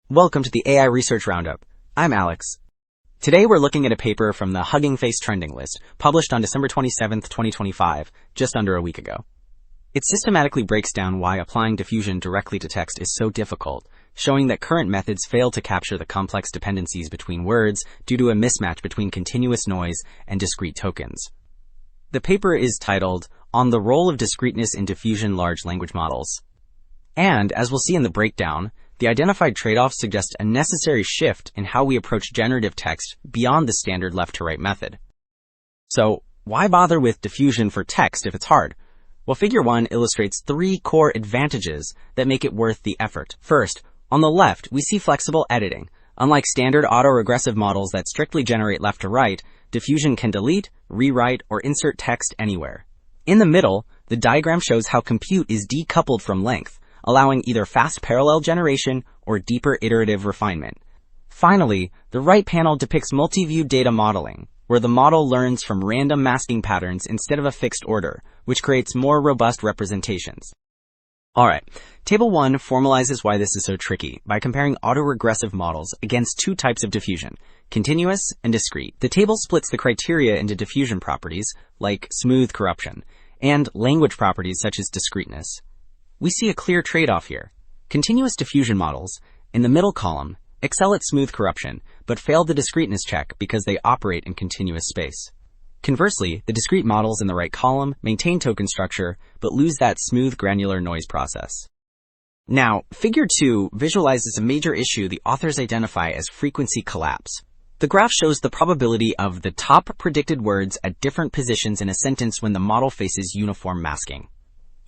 Welcome to the AI Research Roundup. I'm Alex. Today we're looking at a paper from the Hugging Face trending list, published on December 27, 2025, just under a week ago. It systematically breaks down why applying diffusion directly to text is so difficult, showing that current methods fail to capture the complex dependencies between words due to a mismatch between continuous noise and discrete tokens. The paper is titled, "On the Role of Discreteness in Diffusion Large Language Models." And, as we'll see in the breakdown, the identified trade-offs suggest a necessary shift in how we approach generative text beyond the standard left-to-right method. So, why bother with diffusion for text if it's hard? Well, Figure 1 illustrates 3 core advantages that make it worth the effort. First, on the left, we see flexible editing. Unlike standard autoregressive models that strictly generate left to right, diffusion can delete, rewrite, or insert text anywhere. In the middle, the diagram shows how compute is decoupled from length, allowing either fast parallel generation or deeper iterative refinement. Finally, the right panel depicts multi-view data modeling, where the model learns from random masking patterns instead of a fixed order, which creates more robust representations. Alright, Table 1 formalizes why this is so tricky by comparing autoregressive models against 2 types of diffusion, continuous and discrete. The table splits the criteria into diffusion properties, like smooth corruption, and language properties such as discreteness. We see a clear trade-off here. Continuous diffusion models, in the middle column, excel at smooth corruption, but fail the discreteness check because they operate in continuous space. Conversely, the discrete models in the right column maintain token structure, but lose that smooth granular noise process. Now, Figure 2 visualizes a major issue the authors identify as frequency collapse. The graph shows the probability of the top predicted words at different positions in a sentence when the model faces uniform masking.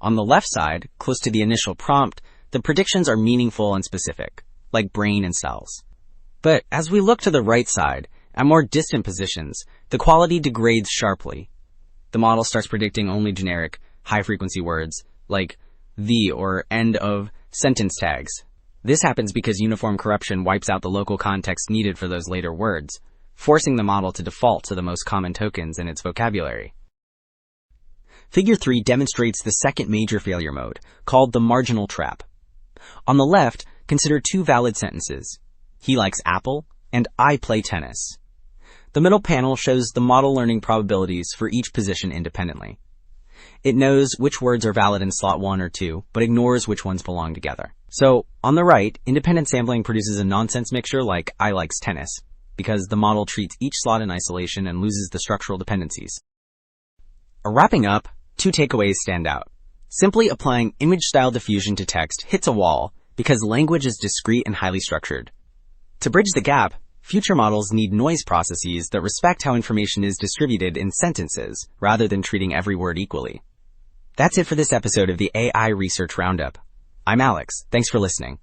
On the left side, close to the initial prompt, the predictions are meaningful and specific, like brain and cells. But as we look to the right side, at more distant positions, the quality degrades sharply. The model starts predicting only generic, high-frequency words, like the or end of sentence tags. This happens because uniform corruption wipes out the local context needed for those later words, forcing the model to default to the most common tokens in its vocabulary. Figure 3 demonstrates the second major failure mode, called the marginal trap. On the left, consider 2 valid sentences. He likes apple, and I play tennis. The middle panel shows the model learning probabilities for each position independently. It knows which words are valid in slot 1 or 2, but ignores which ones belong together. So, on the right, independent sampling produces a nonsense mixture like I likes tennis, because the model treats each slot in isolation and loses the structural dependencies. Wrapping up, 2 takeaways stand out. Simply applying image-style diffusion to text hits a wall because language is discrete and highly structured. To bridge the gap, future models need noise processes that respect how information is distributed in sentences, rather than treating every word equally. That's it for this episode of the AI Research Roundup. I'm Alex. Thanks for listening.